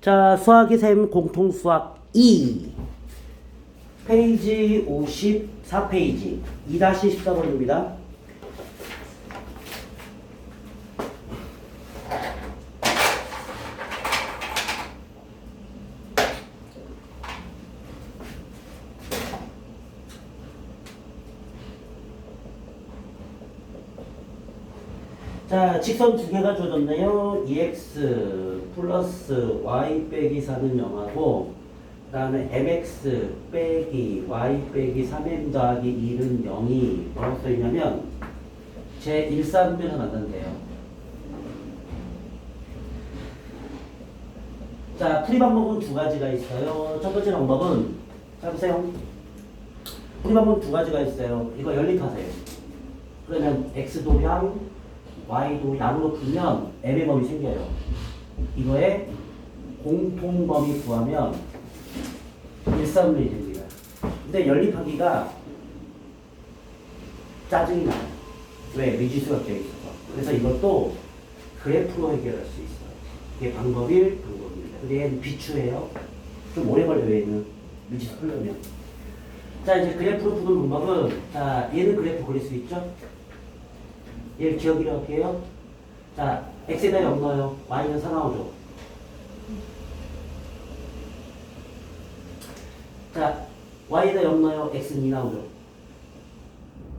자, 수학의 셈 공통수학 2 페이지 54페이지 2-14번입니다. 자, 직선 두 개가 주어졌네요. 2x 플러스 y 빼기 4는 0하고 그 다음에 mx 빼기 y 빼기 3m 더하기 1은 0이 뭐라고 써있냐면 제1사분면에서 만든대요. 자, 풀이 방법은 두 가지가 있어요. 첫 번째 방법은 자 보세요. 풀이 방법은 두 가지가 있어요. 이거 연립하세요. 그러면 x도량 y도 양으로 풀면 m의 범위 생겨요. 이거에 공통범위 구하면 1,3분의 됩니다. 근데 연립하기가 짜증이 나요. 왜? 미지수가 껴있어서. 그래서 이것도 그래프로 해결할 수 있어요. 이게 방법입니다. 근데 얘는 비추해요. 좀 오래 걸려요, 얘는. 미지수 풀려면. 자, 이제 그래프로 푸는 방법은, 자, 얘는 그래프 그릴 수 있죠? 얘를 기억이라고 할게요. 자, x에다 0 넣어요. y는 4 나오죠. 자, y에다 0 넣어요. x는 2 나오죠.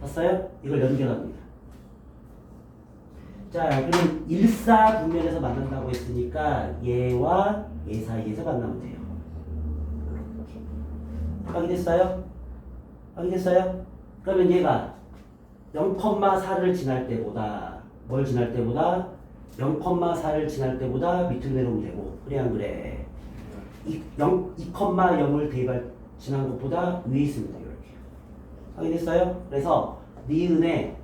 봤어요? 이걸 연결합니다. 자, 그럼 1사분면에서 만난다고 했으니까 얘와 얘 사이에서 만나면 돼요. 확인됐어요? 확인됐어요? 그러면 얘가 0,4를 지날 때보다 뭘 지날 때보다 0,4를 지날 때보다 밑으로 내려오면 되고 그래 안 그래? 2,0을 대입할 지난 것보다 위에 있습니다. 이렇게 확인됐어요? 그래서 니은에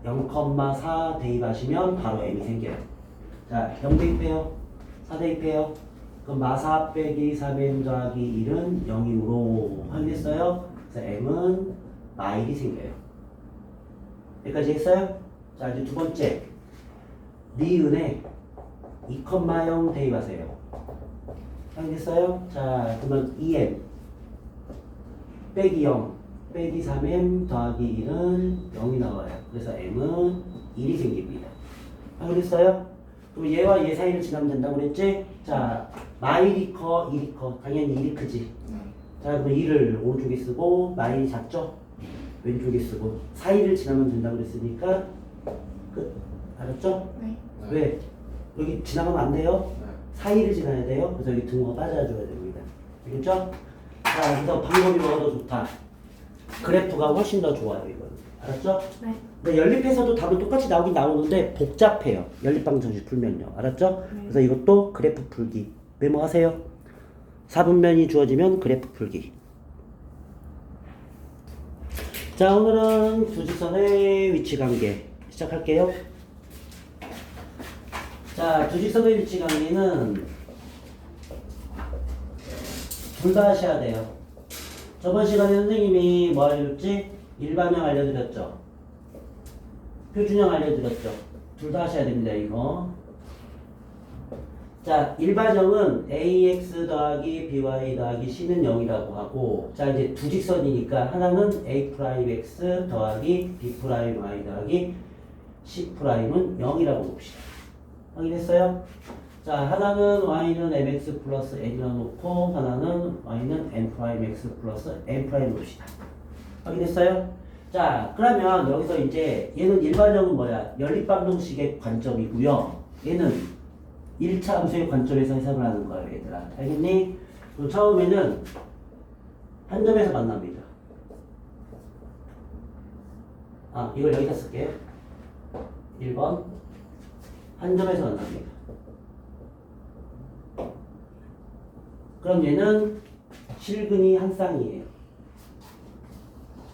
0,4 대입하시면 바로 m이 생겨요. 자, 0 대입해요. 4 대입해요. 그럼 마사 빼기 3m 더하기 1은 0이므로 확인됐어요? 그래서 m은 마일이 생겨요. 여기까지 했어요? 자, 이제 두 번째. 니은에 2,0 대입하세요. 확인됐어요? 자, 그러면 2m 빼기 0 빼기 3m 더하기 1은 0이 나와요. 그래서 m은 1이 생깁니다. 확인됐어요? 그럼 얘와 얘 사이를 지나면 된다고 그랬지? 자, 마일이 커, 1이 커. 당연히 1이 크지. 자, 그럼 2를 오른쪽에 쓰고 마일이 작죠? 왼쪽에 쓰고 사이를 지나면 된다고 그랬으니까 끝. 알았죠? 네. 왜? 여기 지나가면 안 돼요? 네. 사이를 지나야 돼요. 그래서 여기 등호가 빠져줘야 됩니다. 알겠죠? 자, 그래서 방법이 뭐가 더 좋다? 그래프가 훨씬 더 좋아요, 이거는. 알았죠? 네. 근데 연립해서도 답은 똑같이 나오긴 나오는데 복잡해요. 연립방정식 풀면요. 알았죠? 네. 그래서 이것도 그래프 풀기. 메모하세요. 4분면이 주어지면 그래프 풀기. 자, 오늘은 두 직선의 위치 관계 시작할게요. 자, 두 직선의 위치 관계는 둘 다 하셔야 돼요. 저번 시간에 선생님이 뭐 알려줬지? 일반형 알려드렸죠. 표준형 알려드렸죠. 둘 다 하셔야 됩니다, 이거. 자, 일반형은 ax 더하기 by 더하기 c는 0이라고 하고, 자, 이제 두 직선이니까 하나는 a'x 더하기 b'y 더하기 c'은 0이라고 봅시다. 확인했어요? 자, 하나는 y는 mx 플러스 n이라 놓고, 하나는 y는 n'x 플러스 n' 놓읍시다. 확인했어요? 자, 그러면 여기서 이제 얘는 일반형은 뭐야? 연립방정식의 관점이고요. 얘는 1차 함수의 관점에서 해석을 하는 거예요, 얘들아. 알겠니? 그럼 처음에는 한 점에서 만납니다. 아, 이걸 여기다 쓸게요. 1번. 한 점에서 만납니다. 그럼 얘는 실근이 한 쌍이에요.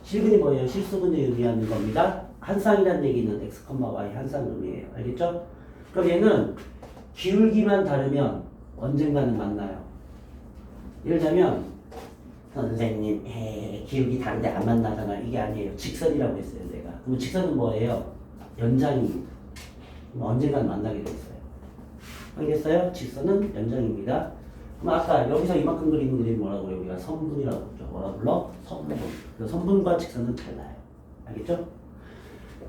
실근이 뭐예요? 실수근을 의미하는 겁니다. 한 쌍이라는 얘기는 x, y 한 쌍 의미해요. 알겠죠? 그럼 얘는 기울기만 다르면 언젠가는 만나요. 예를 들자면 선생님 기울기 다른데 안 만나잖아. 이게 아니에요. 직선이라고 했어요, 내가. 그럼 직선은 뭐예요? 연장입니다. 그럼 언젠가는 만나게 돼 있어요. 알겠어요? 직선은 연장입니다. 그럼 아까 여기서 이만큼 그리는 그림이 뭐라고 그래요? 우리가 선분이라고 그러죠. 뭐라 불러? 선분. 그래서 선분과 직선은 달라요. 알겠죠?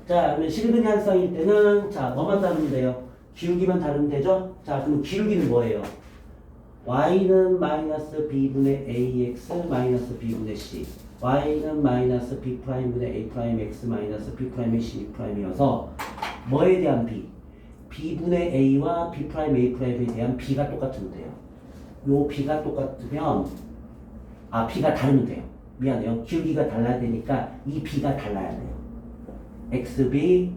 자, 그러면 실근이 한쌍일 때는 자, 뭐만 다루면 돼요? 기울기만 다루면 되죠? 자, 그럼 기울기는 뭐예요? y는 마이너스 b분의 ax 마이너스 b분의 c y는 마이너스 b 프라임분의 a 프라임 x 마이너스 b 프라임의 c 프라임이어서 뭐에 대한 b? b분의 a와 b 프라임 a 프라임에 대한 b가 똑같으면 돼요. 요 b가 똑같으면 b가 다르면 돼요. 미안해요. 기울기가 달라야 되니까 이 b가 달라야 돼요. xb,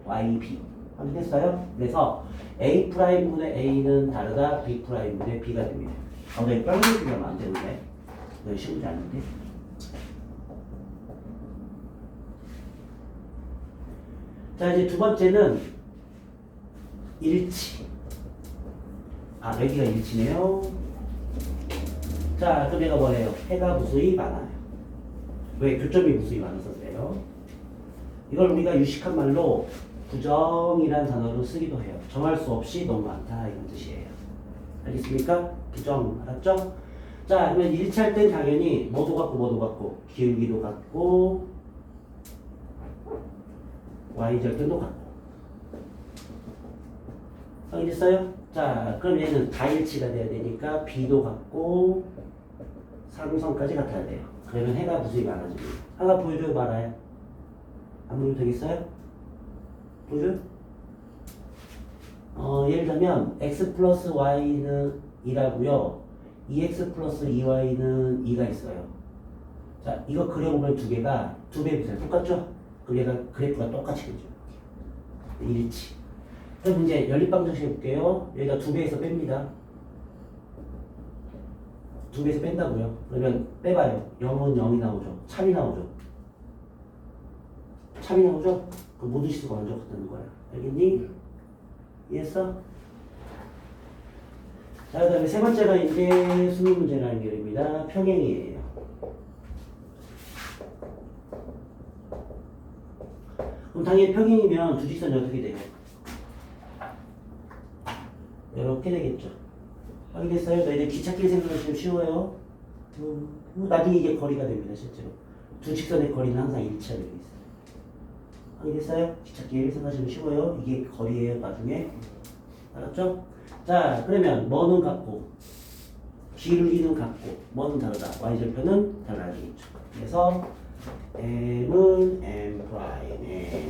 yb 확인했어요? 그래서 a 프라임분의 a는 다르다 b 프라임분의 b가 됩니다. 네, 빨리 비교하면 안 되는데 네, 쉬운 게 아닌데. 자, 이제 두 번째는 일치. 여기가 일치네요. 자, 그럼 얘가 뭐래요? 해가 무수히 많아요. 왜? 교점이 무수히 많아서 그래요. 이걸 우리가 유식한 말로 부정이란 단어로 쓰기도 해요. 정할 수 없이 너무 많다 이런 뜻이에요. 알겠습니까? 부정 알았죠? 자, 그러면 일치할 땐 당연히 뭐도 같고 기울기도 같고 y절편도 같고. 알겠어요? 자, 그럼 얘는 다 일치가 돼야 되니까 b도 같고 상성까지 같아야 돼요. 그러면 해가 무수히 많아집니다. 하나 보여줘요, 말아요? 안 보여도 되겠어요? 보여줘요? 예를 들면 x 플러스 y는 2라고요. 2x 플러스 2y는 2가 있어요. 자, 이거 그려보면 두 개가 두 배 비슷해요. 똑같죠? 그럼 얘가 그래프가 똑같이 되죠. 일치. 그럼 이제 연립방정식 해볼게요. 여기다 두 배에서 뺍니다. 두 배에서 뺀다고요. 그러면 빼봐요. 0은 0이 나오죠. 참이 나오죠. 참이 나오죠? 그 모든 시수가 완전 같다는 거야. 알겠니? 이해했어? 자, 그 다음에 세 번째가 이제 수능 문제나 연결입니다. 평행이에요. 그럼 당연히 평행이면 두 직선이 어떻게 돼요? 이렇게 되겠죠. 확인했어요? 이제 기찻길 생각하시면 쉬워요. 나중에 이게 거리가 됩니다, 실제로. 두 직선의 거리는 항상 일치하게 되어 있어요. 확인했어요? 기찻길 생각하시면 쉬워요. 이게 거리예요, 나중에. 알았죠? 자, 그러면 뭐는 같고, 기울기는 같고, 뭐는 다르다. y절편은 달라지겠죠. 그래서 m은 m 프라임,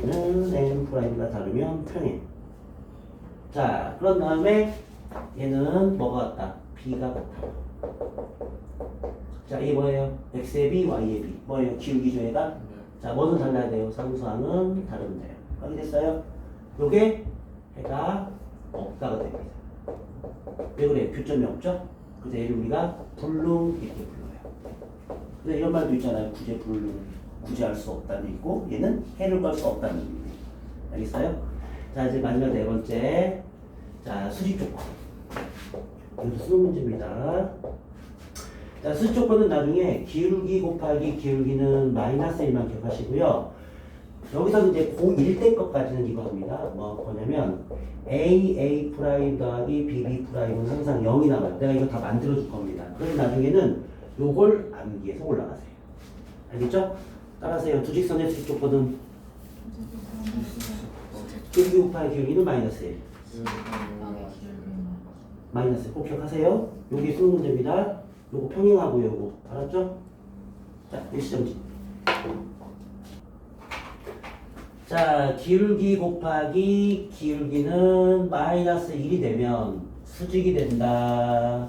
n은 m 프라임과 다르면 평행. 자, 그런 다음에 얘는 뭐가 같다? b가 같다. 자, 이게 뭐예요? x의 b, y의 b. 뭐예요? 기울기죠, 얘가? 자, 뭐는 달라야 돼요? 상수항은 다르면 돼요. 확인됐어요? 요게 해가 없다가 됩니다. 왜 그래요? 교점이 없죠? 그래서 얘를 우리가 불능 이렇게 불러요. 근데 이런 말도 있잖아요. 구제할 수 없다는 있고, 얘는 해를 걸 수 없다는 의미. 알겠어요? 자, 이제 마지막 네 번째. 자, 수직 조건. 이것도 수능 문제입니다. 자, 수직 조건은 나중에 기울기 곱하기 기울기는 마이너스 1만 기억하시고요. 여기서 이제 고1 때 것까지는 이거 합니다. 뭐냐면 a 프라임 더하기 b 프라임은 항상 0이 나와요. 내가 이거 다 만들어 줄 겁니다. 그럼 나중에는 요걸 암기해서 올라가세요. 알겠죠? 따라서요. 두 직선의 수직 조건은 기울기 곱하기 기울기는 마이너스 1. 마이너스 꼭 기억하세요. 요게 수능 문제입니다. 요거 평행하고 요거 알았죠? 자, 일시정지. 자, 기울기 곱하기 기울기는 마이너스 1이 되면 수직이 된다.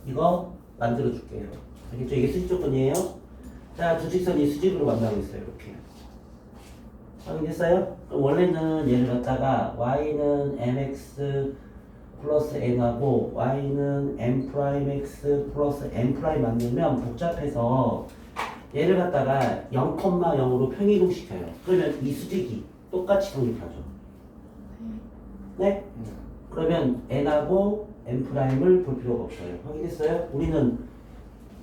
이거 만들어 줄게요. 알겠죠? 이게 수직 조건이에요. 자, 두 직선이 수직으로 만나고 있어요. 이렇게. 확인됐어요? 그럼 원래는 얘를 갖다가 y는 mx 플러스 n하고 y는 m 프라임 x 플러스 n 프라임 만들면 복잡해서 얘를 갖다가 0,0으로 평이동시켜요. 그러면 이 수직이 똑같이 성립하죠. 네? 그러면 n하고 n 프라임을 볼 필요가 없어요. 확인했어요? 우리는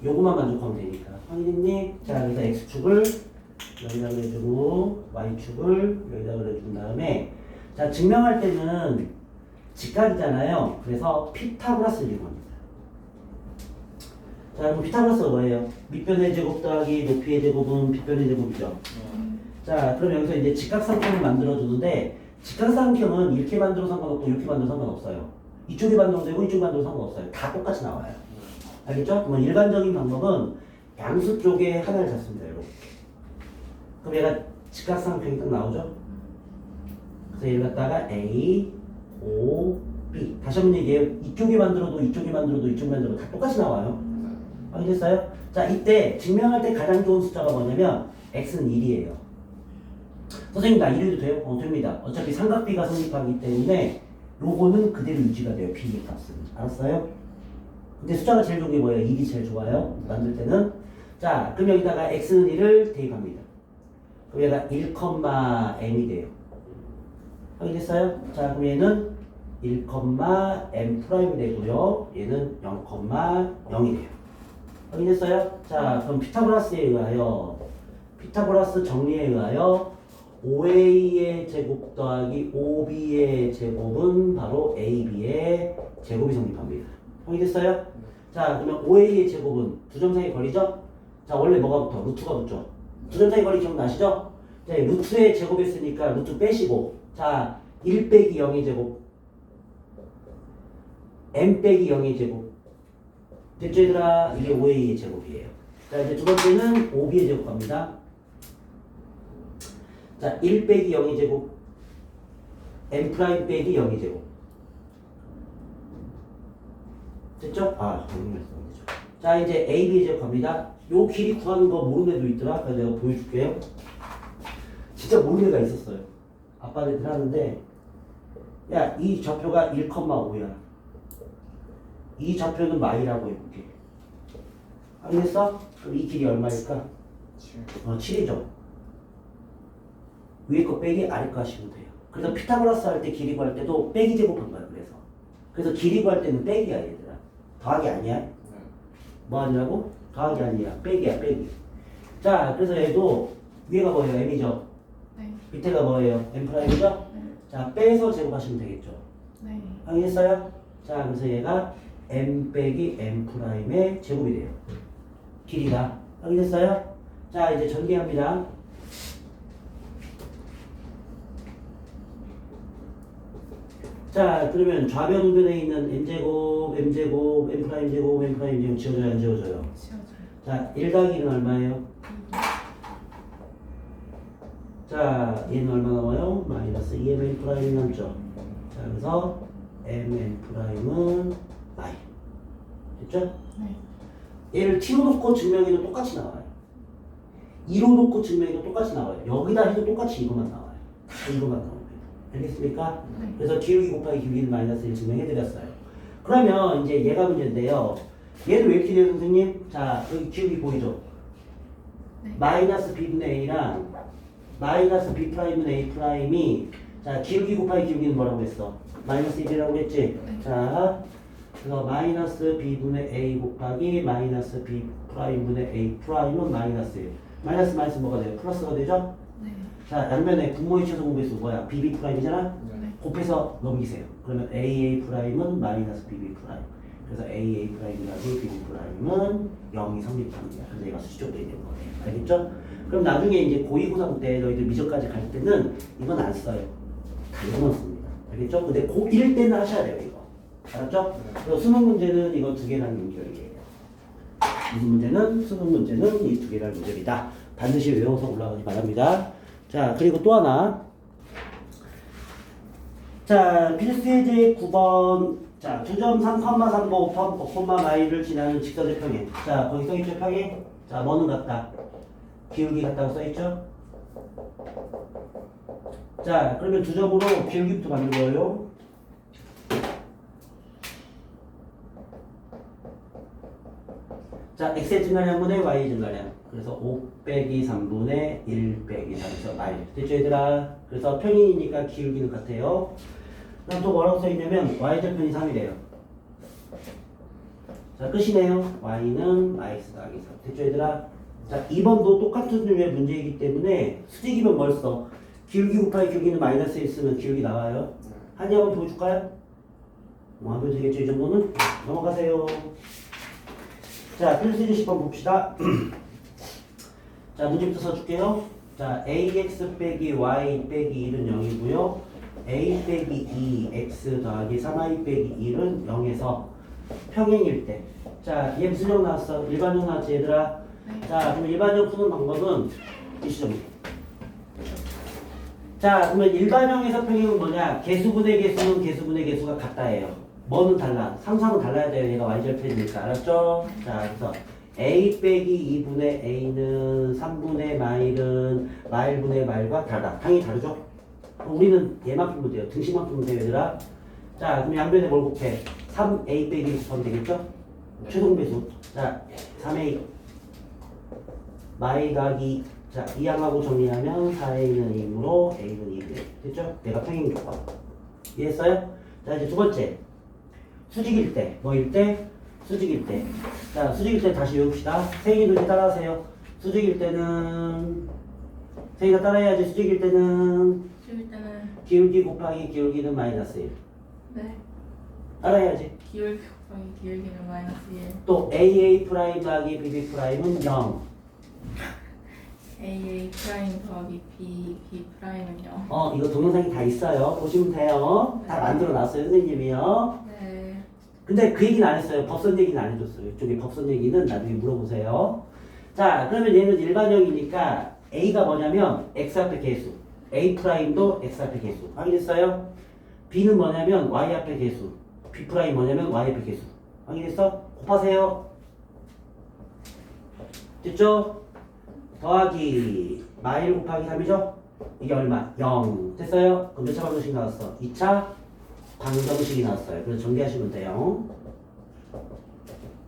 요거만 만족하면 되니까. 확인했니? 자, 그래서 x축을 여기다 그려주고 y축을 여기다 그려준 다음에 자, 증명할 때는 직각이잖아요. 그래서 피타고라스를 이용합니다. 자, 그럼 피타고라스가 뭐예요? 밑변의 제곱 더하기 높이의 제곱은 빗변의 제곱이죠. 자, 그럼 여기서 이제 직각삼각형을 만들어주는데 직각삼각형은 이렇게 만들어 상관없고 이렇게 만들어 상관없어요. 이쪽에 만들어도 되고 이쪽에 만들어 상관없어요. 다 똑같이 나와요. 알겠죠? 그러면 일반적인 방법은 양수 쪽에 하나를 잡습니다. 이렇게. 그럼 얘가 직각삼각형이 딱 나오죠? 그래서 얘를 갖다가 A, O, B. 다시 한번 얘기해요. 이쪽에 만들어도 이쪽에 만들어도 이쪽에 만들어도 다 똑같이 나와요. 확인됐어요? 자, 이때 증명할 때 가장 좋은 숫자가 뭐냐면 X는 1이에요. 선생님 나 이래도 돼요? 됩니다. 어차피 삼각비가 성립하기 때문에 요거는 그대로 유지가 돼요. B 값은. 알았어요? 근데 숫자가 제일 좋은 게 뭐예요? 1이 제일 좋아요. 만들 때는. 자, 그럼 여기다가 X는 1을 대입합니다. 그럼 얘가 1,m이 돼요. 확인됐어요? 자, 그럼 얘는 1,m 되고요. 얘는 0,0이 돼요. 확인됐어요? 자, 그럼 피타고라스에 의하여 피타고라스 정리에 의하여 5a의 제곱 더하기 5b의 제곱은 바로 ab의 제곱이 성립합니다. 확인됐어요? 자, 그러면 5a의 제곱은 두 점 사이 거리죠? 자, 원래 뭐가 붙어? 루트가 붙죠? 두 점 사이 거리 기억나시죠? 자, 루트의 제곱했으니까 루트 빼시고 자, 1 빼기 0의 제곱 m 빼기 0의 제곱 됐죠 얘들아? 이게 5a의 제곱이에요. 자, 이제 두 번째는 5b의 제곱 갑니다. 자, 1 빼기 0의 제곱 m 프라임 빼기 0의 제곱 됐죠? 아, 자, 이제 ab의 제곱 갑니다. 요 길이 구하는 거 모르는 애도 있더라. 그래서 내가 보여줄게요. 진짜 모르는 애가 있었어요. 아빠네들 하는데 야, 이 좌표가 1,5야. 이 좌표는 마이라고 해볼게. 알겠어? 그럼 이 길이 얼마일까? 7이죠. 위에 거 빼기 아래 거 하시면 돼요. 그래서 피타고라스 할 때 길이 구할 때도 빼기 제곱한 거야. 그래서 길이 구할 때는 빼기야 얘들아. 더하기 아니야. 뭐 하냐고? 더하기 아니야. 빼기야 빼기. 자, 그래서 얘도 위에가 뭐예요? m이죠. 네. 밑에가 뭐예요? m 프라임이죠. 네. 자, 빼서 제곱하시면 되겠죠. 네. 확인했어요? 자, 그래서 얘가 m 빼기 m 프라임의 제곱이 돼요. 길이가. 확인했어요? 자, 이제 전개합니다. 자, 그러면 좌변 우변에 있는 n제곱, m제곱, m 프라임 제곱, m 프라임 제곱 지워져요, 안 지워져요? 지워져요. 자, 1 더하기 1은 얼마예요? 자, 얘는 얼마 나와요? 마이너스 2m 프라임이 남죠. 자, 그래서 mn 프라임은 마이. 됐죠? 네. 얘를 t로 놓고 증명해도 똑같이 나와요. 2로 놓고 증명해도 똑같이 나와요. 여기다 해도 똑같이 이거만 나와요. 다 이거만 나옵니다. 알겠습니까? 네. 그래서 기울기 곱하기 기울기는 마이너스 1 증명해드렸어요. 그러면 이제 얘가 문제인데요. 얘는 왜 이렇게 돼요, 선생님? 자, 여기 기울기 보이죠? 네. 마이너스 b분의 a랑 마이너스 b 프라임은 a 프라임이 자, 기울기 곱하기 기울기는 뭐라고 했어? 마이너스 1이라고 했지? 네. 자, 그래서 마이너스 b분의 a 곱하기 마이너스 b 프라임분의 a 프라임은 마이너스 1. 마이너스 마이너스 뭐가 돼요? 플러스가 되죠? 네. 자, 양면에 분모의 최소 공배수 뭐야? bb 프라임이잖아? 네. 곱해서 넘기세요. 그러면 aa 프라임은 마이너스 bb 프라임. 그래서 aa 프라임이라고 bb 프라임은 0이 성립합니다. 그래서 얘가 수직적으로 되는 거예요. 알겠죠? 그럼 나중에 이제 고2, 고3 때 너희들 미적까지 갈 때는 이건 안 써요. 다 이거만 씁니다. 알겠죠? 근데 고1 때는 하셔야 돼요, 이거. 알았죠? 그래서 수능 문제는 이거 두 개랑 연결이에요. 무슨 문제는? 수능 문제는 이 두 개랑 연결이다. 반드시 외워서 올라가기 바랍니다. 자, 그리고 또 하나. 자, 필수예제 9번. 자, 9.3,3보 5,마이를 지나는 직선의 평행. 자, 거기 써있죠, 평행? 자, 뭐는 같다? 기울기 같다고 써있죠? 자, 그러면 두 점으로 기울기부터 만든 거예요. 자, x의 증가량 분의 y의 증가량. 그래서 5 빼기 3분의 1 빼기 3에서 마이. 됐죠, 얘들아? 그래서 평행이니까 기울기는 같아요. 그럼 또 뭐라고 써있냐면 y절편이 3이래요. 자, 끝이네요. y는 x 더하기 3. 됐죠, 얘들아? 자, 2번도 똑같은 류의 문제이기 때문에 수직이면 뭘 써? 기울기 곱하기 기울기는 마이너스 1 쓰면 기울기 나와요. 한이 한번 보여줄까요? 뭐 하면 되겠죠, 이 정도는? 넘어가세요. 자, 필수 10번 봅시다. 자, 문제부터 써줄게요. 자, ax 빼기 y 빼기 1은 0이고요. a 빼기 2x 더하기 3y 빼기 1은 0에서 평행일 때. 자, 얘 무슨 형 나왔어? 일반형 나왔지, 얘들아? 네. 자, 그럼 일반형 푸는 방법은 이 시점이에요. 자, 그러면 일반형에서 평행은 뭐냐? 개수분의 개수는 개수분의 개수가 같다예요. 뭐는 달라? 상상은 달라야 돼요. 얘가 y절편이니까. 알았죠? 자, 그래서 a 빼기 2분의 a는 3분의 마일은 마일분의 마일과 다르다. 당연히 다르죠? 우리는 얘만 풀면 돼요. 등식만 풀면 돼요, 얘들아. 자, 그럼 양변에 뭘 곱해? 3a 빼기 1 곱하면 되겠죠? 최종 배수. 자, 3a 마이 더하기 자, 이항하고 정리하면 4a는 2이므로 a는 2돼. 됐죠? 내가 평행 조건. 이해했어요? 자, 이제 두 번째. 수직일 때. 뭐일 때? 수직일 때. 자, 수직일 때 다시 외웁시다. 세인이도 이제 따라하세요. 수직일 때는 세인이가 따라해야지. 수직일 때는 지울 때는 기울기 곱하기 기울기는 마이너스 1. 네. 따라해야지. 기울기 곱하기 기울기는 마이너스 1. 또 AA 프라임 더하기 BB 프라임은 0. AA 프라임 더하기 B, B 프라임은 0. 이거 동영상이 다 있어요. 보시면 돼요. 다 만들어 놨어요, 선생님이요. 네. 근데 그 얘기는 안 했어요. 법선 얘기는 안 해줬어요. 이쪽에 법선 얘기는 나중에 물어보세요. 자, 그러면 얘는 일반형이니까 A가 뭐냐면 X 앞에 개수. A 프라임도 X 앞에 개수. 확인했어요? B는 뭐냐면 Y 앞에 개수. B 프라임 뭐냐면 Y 앞에 개수. 확인했어? 곱하세요. 됐죠? 더하기 마일 곱하기 3이죠? 이게 얼마? 0. 됐어요? 그럼 몇 차 방정식 나왔어? 2차 방정식이 나왔어요. 그래서 정리하시면 돼요.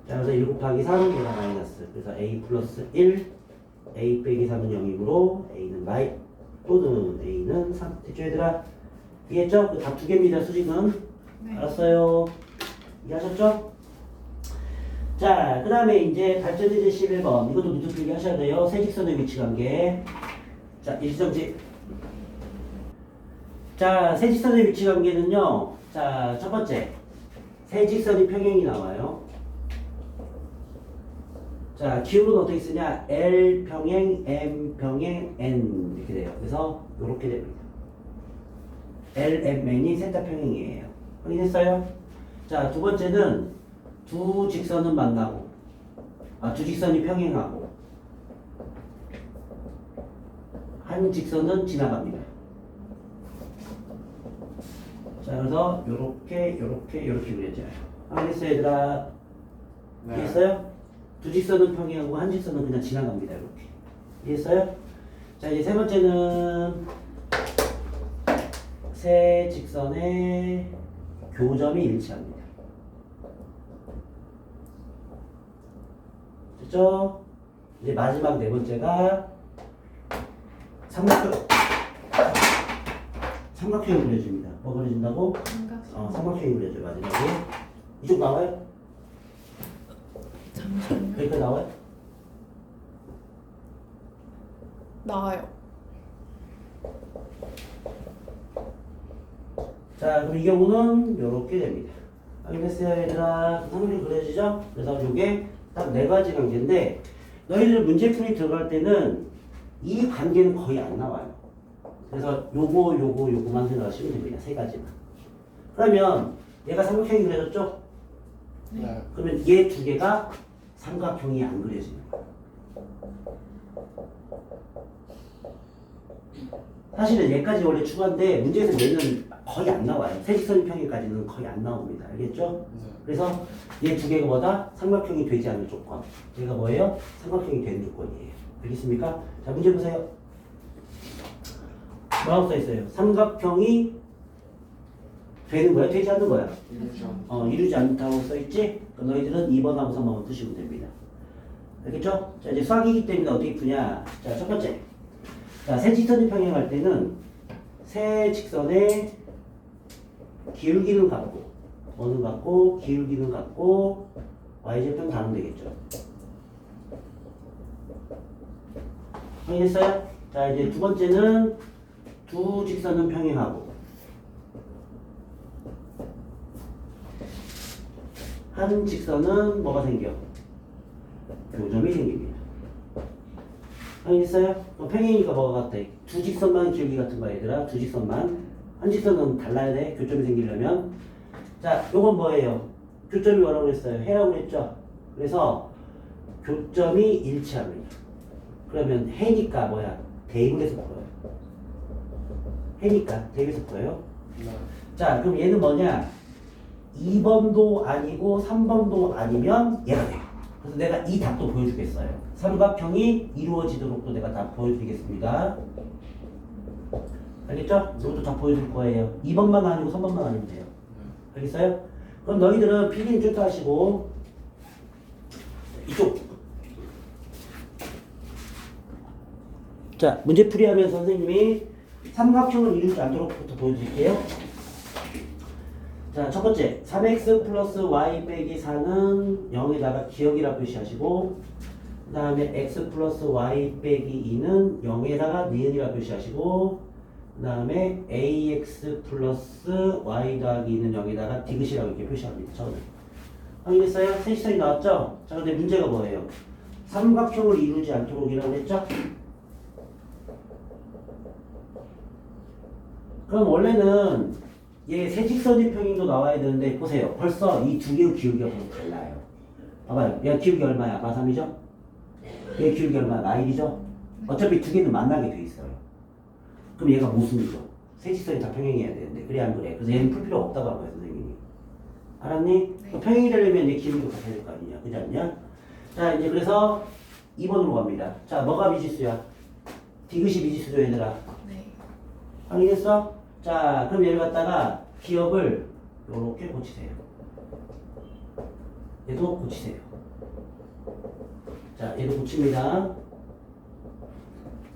자, 그래서 1 곱하기 3은 얘가 마이너스. 그래서 a 플러스 1, a 빼기 3은 0이므로 a는 마이 또는 a는 3. 됐죠, 얘들아? 이해했죠? 그 답 두 개입니다, 수직은. 네. 알았어요? 이해하셨죠? 자, 그 다음에 이제 발전제제 11번. 이것도 밑도 풀기 하셔야 돼요. 세직선의 위치 관계. 자, 일시정지. 자, 세직선의 위치 관계는요. 자, 첫 번째. 세직선이 평행이 나와요. 자, 기울은 어떻게 쓰냐? L 평행, M 평행, N 이렇게 돼요. 그래서 이렇게 됩니다. L, M, N이 세타 평행이에요. 확인했어요? 자, 두 번째는 두 직선은 만나고, 두 직선이 평행하고, 한 직선은 지나갑니다. 자, 그래서 요렇게 그려져요. 알겠어요, 얘들아? 네. 이해했어요? 두 직선은 평행하고 한 직선은 그냥 지나갑니다, 이렇게. 이해했어요? 자, 이제 세 번째는 세 직선의 교점이 일치합니다. 됐죠? 이제 마지막 네 번째가 삼각형이 그려집니다. 뭐 그려진다고? 삼각형. 삼각형이 그려져요, 마지막에. 이쪽 나와요? 잠시만요. 여기까지 나와요? 나와요. 자, 그럼 이 경우는 이렇게 됩니다. 알겠어요, 얘들아? 삼각형이 그려지죠? 그래서 이게 딱 네 가지 관계인데, 너희들 문제풀이 들어갈 때는 이 관계는 거의 안 나와요. 그래서 요거만 생각하시면 됩니다. 세 가지만. 그러면 얘가 삼각형이 그려졌죠? 네. 그러면 얘 두 개가 삼각형이 안 그려지는 거예요. 사실은 얘까지 원래 추가인데 문제에서 얘는 거의 안 나와요. 세직선 평행까지는 거의 안 나옵니다. 알겠죠? 네. 그래서 얘 두 개가 뭐다? 삼각형이 되지 않는 조건. 얘가 뭐예요? 삼각형이 되는 조건이에요. 알겠습니까? 자, 문제 보세요. 뭐라고 써 있어요? 삼각형이 되는 거야? 되지 않는 거야? 일루전. 이루지 않다고 써 있지? 그럼 너희들은 2번하고 3번만 푸시면 됩니다. 알겠죠? 자, 이제 수학이기 때문에 어떻게 푸냐? 자, 첫 번째. 자, 세 직선이 평행할 때는 세 직선의 기울기는 같고, 어는 같고, 기울기는 같고, y절편 다르면 되겠죠. 확인했어요? 자, 이제 두 번째는 두 직선은 평행하고, 한 직선은 뭐가 생겨? 교점이 생깁니다. 알겠어요? 그럼 평행이니까 뭐가 같아? 두 직선만 기울기 같은 거 얘들아. 두 직선만. 한 직선은 달라야 돼. 교점이 생기려면. 자, 요건 뭐예요? 교점이 뭐라고 그랬어요? 해라고 그랬죠? 그래서 교점이 일치합니다. 그러면 해니까 뭐야? 대입을 해서 풀어요. 해니까 대입해서 풀어요. 네. 자, 그럼 얘는 뭐냐? 2번도 아니고 3번도 아니면 얘가 돼. 그래서 내가 이 답도 보여주겠어요. 삼각형이 이루어지도록도 내가 다 보여드리겠습니다. 알겠죠? 이것도 다 보여줄 거예요. 2번만 아니고 3번만 아니면 돼요. 알겠어요? 그럼 너희들은 필기는 쭉 하시고 이쪽. 자, 문제풀이하면 선생님이 삼각형을 이루지 않도록부터 보여드릴게요. 자, 첫 번째 3x 플러스 y 빼기 4는 0에다가 기억이라 표시하시고, 그 다음에 x 플러스 y 빼기 2는 0에다가 니은이라 표시하시고, 그 다음에 ax 플러스 y 더하기 2는 0에다가 디귿이라고 이렇게 표시합니다. 저는 확인했어요? 셋시선이 나왔죠? 자, 근데 문제가 뭐예요? 삼각형을 이루지 않도록이라고 했죠? 그럼 원래는 얘 세직선의 평행도 나와야 되는데 보세요. 벌써 이 두 개의 기울기가 벌써 달라요. 봐봐요. 얘 기울기 얼마야? 마3이죠? 얘 기울기 얼마야? 마1이죠? 어차피 두 개는 만나게 돼 있어요. 그럼 얘가 모순이죠. 세직선이 다 평행해야 되는데 그래 안 그래? 그래서 얘는 풀 필요 없다고 한 거야 선생님이. 알았니? 네. 평행이 되려면 얘 기울기가 같아야 될 거 아니냐? 그렇지 않냐? 자 이제 그래서 2번으로 갑니다. 자 뭐가 미지수야? 디귿이 미지수죠 얘들아. 네. 확인했어? 자, 그럼 얘를 갖다가 기억을 요렇게 고치세요. 얘도 고치세요. 자, 얘도 고칩니다.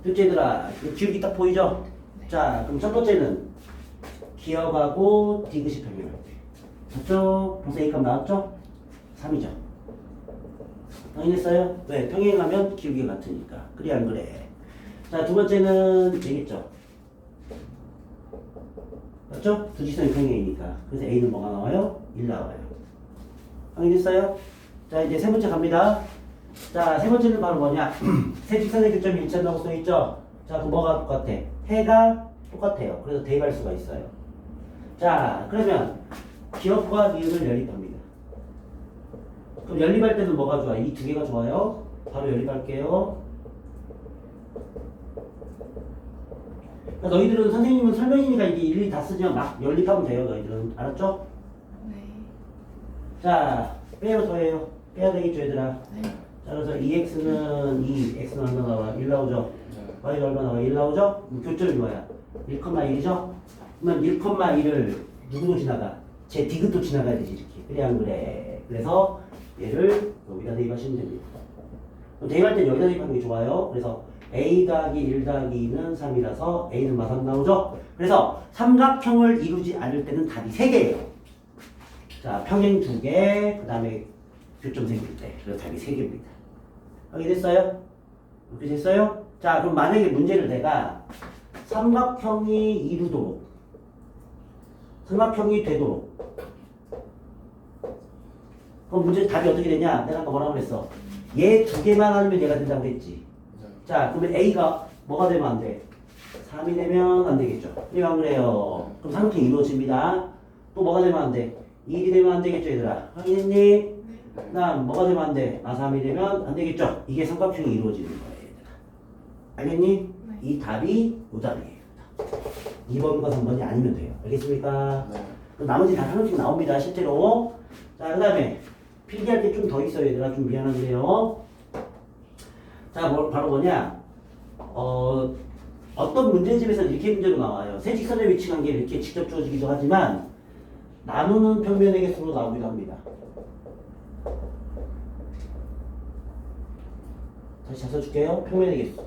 둘째들아, 기울기 딱 보이죠? 자, 그럼 첫 번째는 기억하고 디귿이 평행할 때. 맞죠? 분수 A값 나왔죠? 3이죠. 확인했어요? 왜? 평행하면 기울기가 같으니까. 그래 안 그래? 자, 두 번째는 되겠죠? 맞죠? 두 직선이 평행이니까. 그래서 A는 뭐가 나와요? 1 나와요. 확인했어요? 자, 이제 세 번째 갑니다. 자, 세 번째는 바로 뭐냐? 세 직선의 교점이 일치한다고 써있죠? 자, 그럼 뭐가 똑같아? 해가 똑같아요. 그래서 대입할 수가 있어요. 자, 그러면 기억과 니은을 연립합니다. 그럼 연립할 때는 뭐가 좋아? 이 두 개가 좋아요? 바로 연립할게요. 그러니까 너희들은 선생님은 설명이니까 이게 일일이 다 쓰지 막 연립하면 돼요. 너희들은 알았죠? 네. 자 빼요 더해요. 빼야 되겠죠 얘들아. 네. 자 그래서 2x는 2, x는 얼마 나와? 1 나오죠? 네. y가 얼마 나와? 1 나오죠? 그럼 교점이 뭐야? 1,1이죠? 그러면 1,1을 누구도 지나가? 제 디귿도 지나가야 되지 이렇게. 그래 안 그래? 그래서 얘를 여기다 대입하시면 됩니다. 그럼 대입할 땐 여기다 대입하는 게 좋아요. 그래서 a 더하기 1 더하기 2는 3이라서 a는 마3 나오죠? 그래서 삼각형을 이루지 않을 때는 답이 3개예요. 자, 평행 2개, 그 다음에 교점 생길 때. 그래서 답이 3개입니다. 확인됐어요? 이렇게 됐어요? 자, 그럼 만약에 문제를 내가 삼각형이 이루도록, 삼각형이 되도록, 그럼 문제 답이 어떻게 되냐? 내가 아까 뭐라고 그랬어? 얘 두 개만 아니면 얘가 된다고 했지. 네. 자, 그러면 A가 뭐가 되면 안 돼? 3이 되면 안 되겠죠. 그래요, 안 그래요? 그럼 삼각형이 이루어집니다. 또 뭐가 되면 안 돼? 1이 되면 안 되겠죠, 얘들아? 확인했니? 네. 네. 그다음 뭐가 되면 안 돼? 3이 되면 안 되겠죠? 이게 삼각형이 이루어지는 거예요, 얘들아. 알겠니? 네. 이 답이 오답이에요. 2번과 3번이 아니면 돼요. 알겠습니까? 네. 그럼 나머지 다 하나씩 나옵니다, 실제로. 자, 그 다음에 필기할 게 좀 더 있어요, 얘들아. 좀 미안한데요. 자, 바로 뭐냐? 어떤 문제집에서는 이렇게 문제로 나와요. 세 직선의 위치 관계 이렇게 직접 주어지기도 하지만 나누는 평면의 개수로 나오기도 합니다. 다시 잘 써줄게요. 평면의 개수.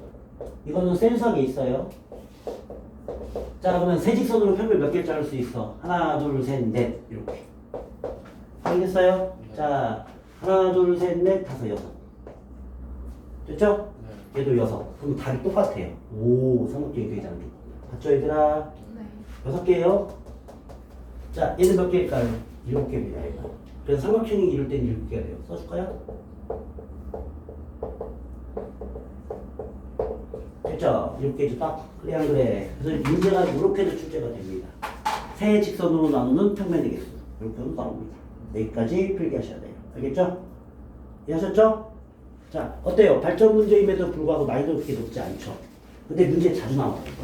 이거는 센서하게 있어요. 자, 그러면 세 직선으로 평면 몇 개를 자를 수 있어? 하나, 둘, 셋, 넷 이렇게. 알겠어요? 자, 하나, 둘, 셋, 넷, 다섯, 여섯. 됐죠? 네. 얘도 여섯. 그럼 답이 똑같아요. 오, 삼각형이 되게 잘 돼. 봤죠, 얘들아? 네. 6개예요. 자, 얘는 몇 개일까요? 7개입니다, 얘가. 그래서 삼각형이 이룰 때는 7개가 돼요. 써줄까요? 됐죠? 이렇게 해서 딱 그래 그래. 그래서 문제가 이렇게도 출제가 됩니다. 세 직선으로 나누는 평면의 개수 이렇게도 나옵니다. 여기까지 필기하셔야 돼요. 알겠죠? 이해하셨죠? 자, 어때요? 발전 문제임에도 불구하고 난이도 그렇게 높지 않죠? 근데 문제 자주 나와요, 이거.